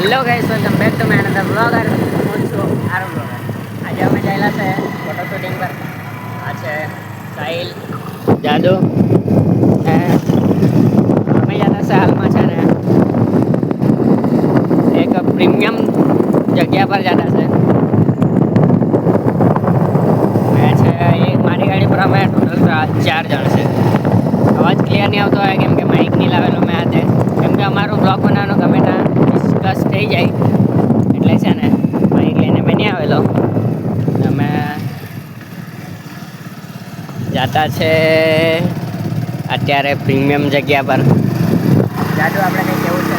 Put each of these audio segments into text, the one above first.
Hello guys, welcome back to my another blogger. હું છું આરો blogger. આજે અમે ગયેલા છે ફોટો શૂટિંગ પર। આ છે સાહિલ, જાદુ ને અમે જતા છે હાલમાં છે ને એક પ્રીમિયમ જગ્યા પર જતા છે। છે એક મારી ગાડી પર અમે ટોટલ 4 જણ છે। અવાજ ક્લિયર નહીં આવતો હોય કેમ કે માઇક નહીં લાવેલો મેં હાથે, કેમ કે અમારું બ્લોગ બનાવવાનો ગમે ત્યાં ડિસ્કસ થઈ જાય એટલે છે ને માઇક લઈને મેં નહીં આવેલો। અમે જતા છે અત્યારે પ્રીમિયમ જગ્યા પર। જાદુ આપણે કંઈ કેવું છે?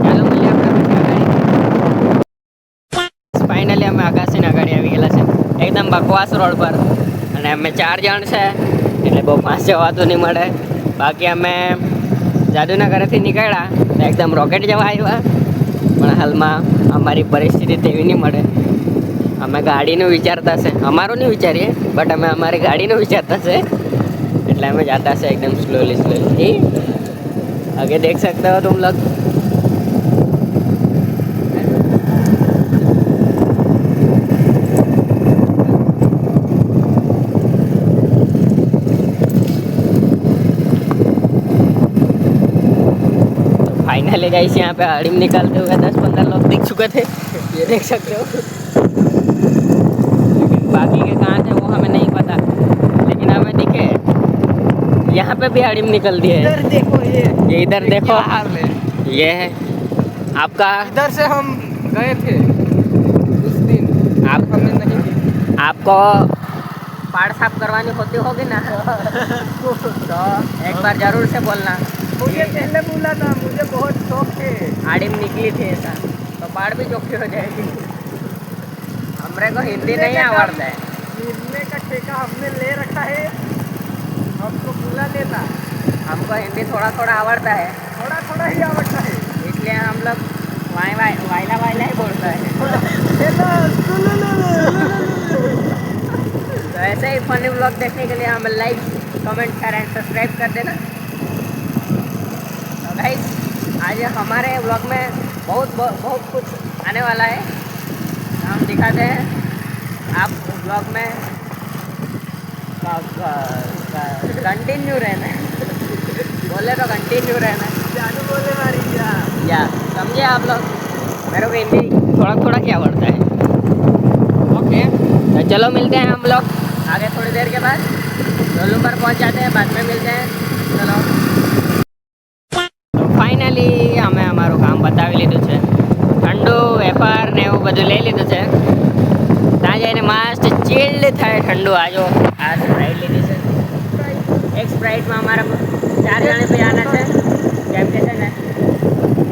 ચાલો મળીએ આપણે। ફાઇનલી અમે આકાશીના ગાડી આવી ગયેલા છે એકદમ બકવાસ રોડ પર, અને અમે 4 જણ છે એટલે બહુ ફાસ્ટ જવાતું નહીં મળે। બાકી અમે જાદુના ઘરેથી નીકળ્યા તો એકદમ રોકેટ જવા આવ્યા, પણ હાલમાં અમારી પરિસ્થિતિ તેવી નહીં મળે। અમે ગાડીનું વિચારતા છે, અમારું નહીં વિચારીએ બટ અમે અમારી ગાડીનું વિચારતા છે, એટલે અમે જાતા છે एकदम स्लोली। आगे देख सकते हो तुम लोग। फाइनली गाइस यहाँ पे आड़िम निकालते हुए 10-15 लोग दिख चुके थे, ये देख सकते हो। लेकिन बाकी के कहाँ थे वो हमें नहीं पता, लेकिन हमें दिखे यहाँ पे भी आड़िम निकल दिए। इधर देखो, ये इधर देखो, ये है आपका। इधर से हम गए थे उस दिन, आप हमें नहीं दी। आपको पाड़ साफ करवानी होती होगी ना तो एक बार जरूर से बोलना। मुझे पहले बोला था, मुझे बहुत शौक है। आड़िम निकली थी ऐसा तो पाड़ भी चौकी हो जाएगी। हमरे को हिंदी नहीं आवड़ता है, मिलने का ठेका हमने ले रखा है, हमको बोला देता। हमको हिंदी थोड़ा थोड़ा आवड़ता है, थोड़ा थोड़ा ही आवड़ता है, इसलिए हम लोग वाइला ही बोलता है। तो ऐसे ही फनी ब्लॉग देखने के लिए हमें like comment share and subscribe कर देना। तो गाइस आज हमारे ब्लॉग में बहुत कुछ आने वाला है, हम दिखाते हैं आप ब्लॉग में कंटिन्यू रहना। बोले तो कंटिन्यू रहना, जादू बोले मारी या समझे आप लोग। मेरे को हिंदी थोड़ा थोड़ा क्या बढ़ता है। ओके तो चलो मिलते हैं हम लोग आगे थोड़ी देर के बाद। डोलू पर पहुंच जाते हैं, बाद में मिलते हैं। चलो तो फाइनली અમે અમારું કામ બતાવી લીધું છે, ઠંડુ વેપાર ને એવું બધું લઈ લીધું છે। ત્યાં જઈને મસ્ત ચીલ્ડ થાય ઠંડુ। આજો આ સ્પ્રાઇટ લીધી છે, એક સ્પ્રાઇટમાં અમારે 4 જણે भी आना છે, કેમ કે છે ને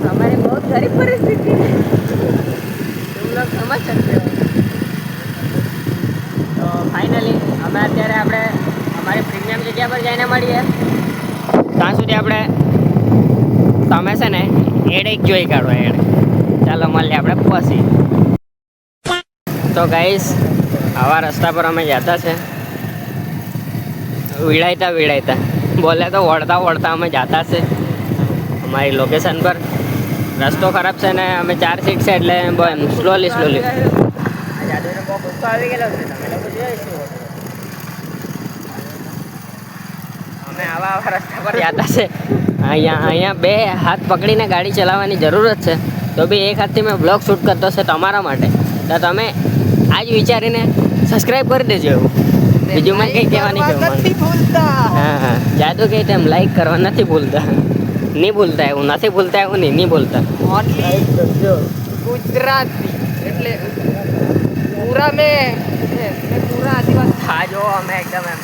हमारी बहुत गरीब परिस्थिति है, तुम लोग समझ सकते हो। तो फाइनली અમે અત્યારે આપણે અમારી પ્રીમિયમ જગ્યા પર જઈને મળીએ। ત્યાં સુધી આપણે તમે છે ને એડ એક જોઈ કાઢો એડ। ચાલો મળીએ આપણે પહોંચી। તો ગાઈસ આવા રસ્તા પર અમે જતા છે, વિડાયતા બોલે તો વળતા અમે જતા છે અમારી લોકેશન પર। રસ્તો ખરાબ છે ને અમે 4 સીટ છે એટલે બહુ એમ સ્લોલી। જાદુને બહુ ગુસ્સો આવી ગયેલો છે, તમે લોકો જોઈશું। અમે આવા રસ્તા પર જતા છે, અહીંયા 2 હાથ પકડીને ગાડી ચલાવવાની જરૂરત છે, તો બી એક હાથથી મેં બ્લોગ શૂટ કરતો છે તમારા માટે। તો તમે આજ વિચારીને સબસ્ક્રાઈબ કરી દેજો। એવું બીજું મેં કંઈ કહેવાની નથી ભૂલતા। હા જાદુ કહે તેમ લાઈક કરવા નથી ભૂલતા, નહીં ભૂલતા એવું નથી ભૂલતા એવું નહીં ભૂલતા। ઓનલી ગુજરાતી એટલે પૂરા મેં पूरा आदिवासी। हाँ जो हमें एकदम है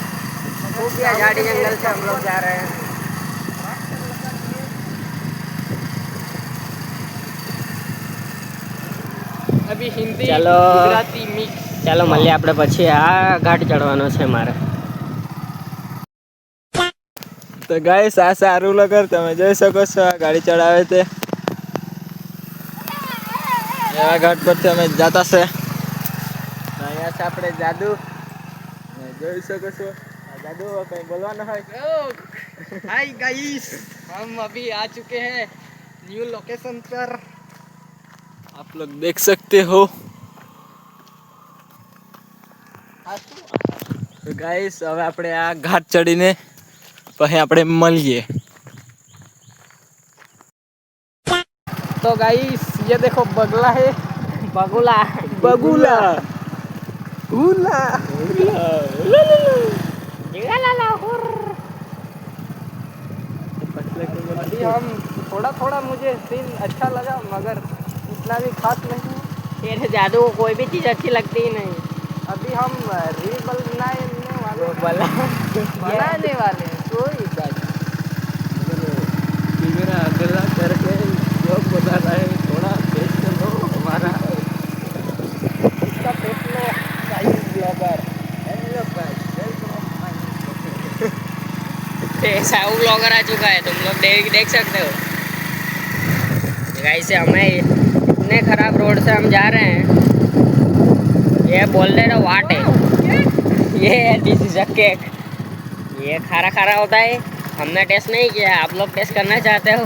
खूब झाड़ी जंगल से हम लोग जा रहे हैं। अभी हिंदी चलो गुजराती मिक्स। ચાલો મળીએ આપણે પછી। આ ઘાટ ચડવાનો છે મારે। તો ગાઈસ આ સારું લગર તમે જોઈ શકો છો, આ ગાડી ચડાવે છે એવા ઘાટ પરથી અમે જતા છે। અહીંયા છે આપણે જાદુ, જોઈ શકો છો जादू कहीं बोलवाना है? हाय गाइस, हम अभी आ चुके हैं न्यू लोकेशन पर। आप लोग देख सकते हो। તો ગાઈસ હવે આપણે આ ઘાટ ચડીને પછી આપણે મળીએ. तो गाइस ये देखो बगला है, બગુલા બગુલા हुला। अभी हम थोड़ा थोड़ा मुझे सीन अच्छा लगा मगर इतना भी खास नहीं। तेरे जादू को कोई भी चीज़ अच्छी लगती ही नहीं. अभी हम रील बनाने बोला बनाने वाले हैं। कोई बात कैमरा अगला करके जो बता रहा है थोड़ा टेस्ट लो हमारा. इसका देख लो guys blogger. Hello guys, Sahu blogger आ चुका है, तुम लोग देख सकते हो. गाइस हमें इतने खराब रोड से हम जा रहे हैं. ये बोल दे रहा वाट है, ये दिस इज अ केक. ये खारा खारा होता है. हमने टेस्ट नहीं किया, आप लोग टेस्ट करना चाहते हो?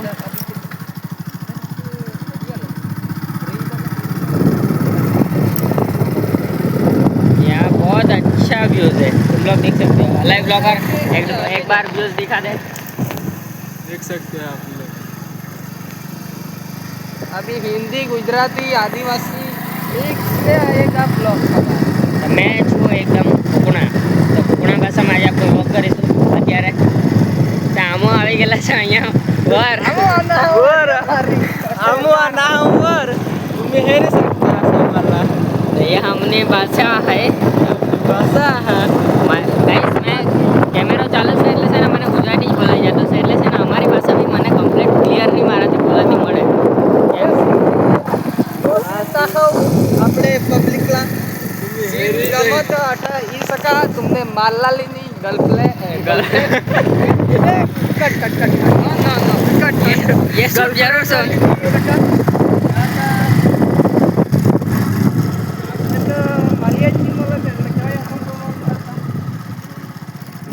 यहाँ बहुत अच्छा व्यूज है, तुम लोग देख सकते हो. लाइव ब्लॉगर एक बार व्यूज दिखा दे. देख सकते हैं आप लोग. अभी हिंदी, गुजराती, आदिवासी एक से एक आप ब्लॉग હતા. मैं છું એકદમ કુકણા, તો કુકણા ભાષામાં આજે આપણે વ્લોગ કરીશું. અત્યારે આમો આવી ગયેલા છે અહીંયા वर. आमो ना वर तुम्ही हे रे सकता मला तो ये हमने भाषा है. भाषा है. ગાઈસ મેં કેમેરો ચાલુ છે એટલે છે ને મને ગુજરાતી જ બોલાઈ જતો છે, એટલે છે ને અમારી ભાષા બી મને કમ્પ્લીટ ક્લિયરલી મારાથી બોલાતી મળે. આપણે પબ્લિકલા ગમત અટા ઈ સકા तुमने माललालीनी girlfriend cut cut cut no no cut ये सब जरूर सुन.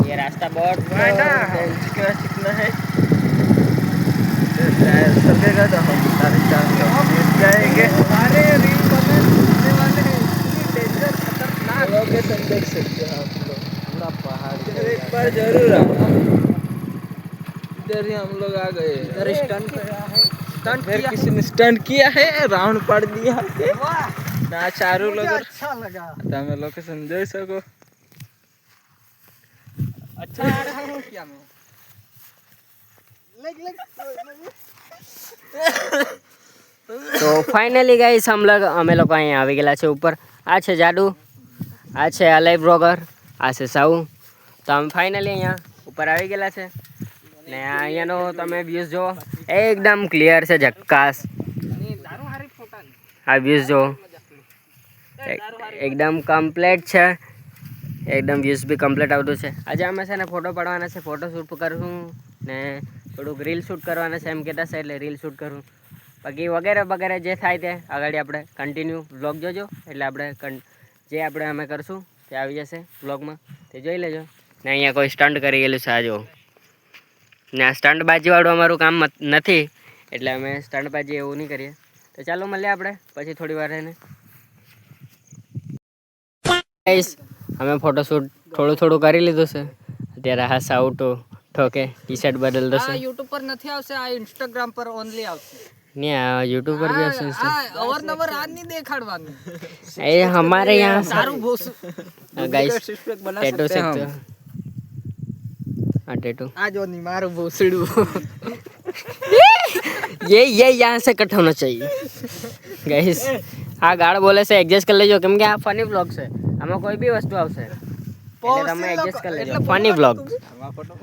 ये रास्ता बहुत चिकना है. सकेगा तो हम सारे चार जाएंगे. सारे रील बनाने वाले हैं. इतनी डेंजर खतरनाक लोकेशन देख सकते हो आप लोग. पूरा पहाड़ एक बार जरूर आना. इधर ही हम लोग आ गए. इधर स्टंट किया है. स्टंट फिर किया किसी ने स्टंट किया है, राउंड पड़ दिया है. वाह, ना चारू मुझे लोग अच्छा लगा. તમે લોકેશન જોઈ શકો. अच्छा आ रहा हूँ क्या मैं? તો ફાઇનલી ગાઈસ અમે લોકો અહીંયા આવી ગયેલા છે ઉપર. આ છે જાડુ, આ છે અલાઈ બ્લોગર, આ છે સાઉ. તો અમે ફાઇનલી અહીંયા ઉપર આવી ગયેલા છે ને અહીંયાનો તમે વ્યૂઝ જુઓ, એકદમ ક્લિયર છે, ઝક્કાસ. આ વ્યૂઝ જુઓ, એકદમ કમ્પ્લીટ છે. એકદમ વ્યૂઝ બી કમ્પ્લીટ આવતું છે. આજે અમે છે ને ફોટો પાડવાના છે, ફોટો શૂટ કરશું ને થોડુંક રીલ શૂટ કરવાના છે એમ કહેતા છે, એટલે રીલ શૂટ કરું. બાકી વગેરે વગેરે જે થાય તે આગળ આપણે કન્ટિન્યુ વ્લોગ જોજો, એટલે આપણે જે આપણે અમે કરશું તે આવી જશે વ્લોગમાં, તે જોઈ લેજો. ને અહીંયા કોઈ સ્ટન્ટ કરી ગયેલું છે આ જો. ને આ સ્ટન્ટબાજીવાળું અમારું કામ નથી, એટલે અમે સ્ટન્ટબાજી એવું નહીં કરીએ. તો ચાલો મળીએ આપણે પછી થોડી વાર રહીને. અમે ફોટોશૂટ થોડું થોડું કરી લીધું છે. અત્યારે હા સાઉટો ઠોકે ટી શર્ટ બદલતો છે. આ યુટ્યુબ પર નથી આવશે, આ ઇન્સ્ટાગ્રામ પર ઓનલી આવશે. નહીં આ યુટ્યુબ પર બી આવશે. આ અવારનવાર આ નહીં દેખાડવાનું. એ हमारे यहाँ સારું બોસ गाइस टेटू सकते हो. हाँ टेटू આ જો ની મારું ભોસડું. ये यहाँ से कट होना चाहिए गाइस. આ ગાળ બોલે છે એડજસ્ટ કરી લેજો, કેમ કે આ ફની બ્લોગ છે, આમાં કોઈ બી વસ્તુ આવશે એટલે તમે એડજસ્ટ કરી લેજો. Funny blog.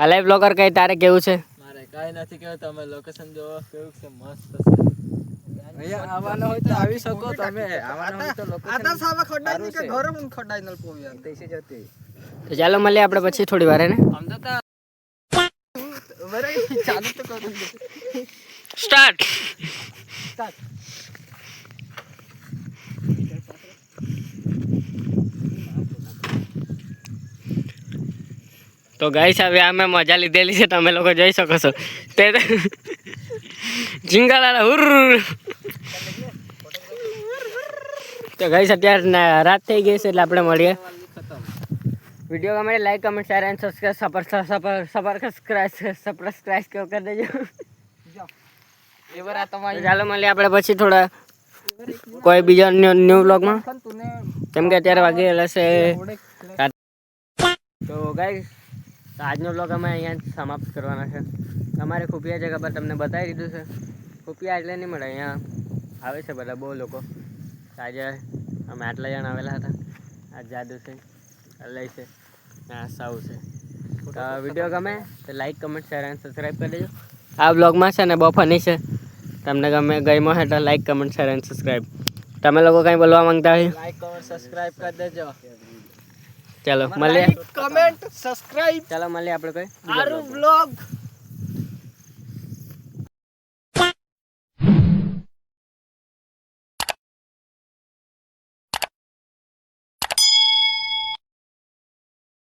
અલાઈ બ્લોગર કઈ તારે કેવું છે? મારે કાંઈ નથી કહેવું. તમે લોકેશન જોવો કેવું છે, મસ્ત છે. અહીંયા આવવાનો હોય તો આવી શકો તમે. આવવાનો હોય તો આ તો સાવા ખડાઈ ની કે ઘરે હું ખડાઈ નલ પોવ્યા તેસે જતી. તો ચાલો મળીએ આપણે પછી થોડી વાર ને. આમ તો બરાબર ચાલુ તો કરું. સ્ટાર્ટ. તો ગાઈસ હવે અમે મજા લીધેલી છે, તમે લોકો જોઈ શકો છો. તે ઝીંગાલાલા હુર. તો ગાઈસ અત્યારે રાત થઈ ગઈ છે એટલે આપણે મળીએ. વિડીયો ગમે like comment share and subscribe કેવો કરી દેજો. એવર આ તમારી ચાલો મળીએ આપણે પછી થોડા કોઈ બીજા ન્યૂ વ્લોગમાં, કેમ કે અત્યારે વાગી ગયેલા છે. તો ગાઈસ આજનો વ્લોગ અમે અહીંયા સમાપ્ત કરવાના છે. અમારે ખુફિયા જગ્યા પર તમને બતાવી દીધું છે. ખુફિયા એટલે નહીં મળે, અહીંયા આવે છે બધા બહુ લોકો. આજે અમે આટલા જણ આવેલા હતા. આ જાદુ છે, લઈ છે, આ સાવ છે. તો વિડીયો ગમે તો લાઈક કમેન્ટ શેર અને સબસ્ક્રાઈબ કરી દેજો. આ વ્લોગમાં છે ને બહુ ફની છે. તમને ગમે ગમ્યો હોય તો લાઈક કમેન્ટ શેર અને સબસ્ક્રાઈબ. તમે લોકો કંઈ બોલવા માંગતા હોય લાઈક કમેન્ટ સબસ્ક્રાઇબ કરી દેજો. ચાલો મળીએ. કમેન્ટ સબસ્ક્રાઇબ ચાલો મળીએ આપણે કોઈ આરું વ્લોગ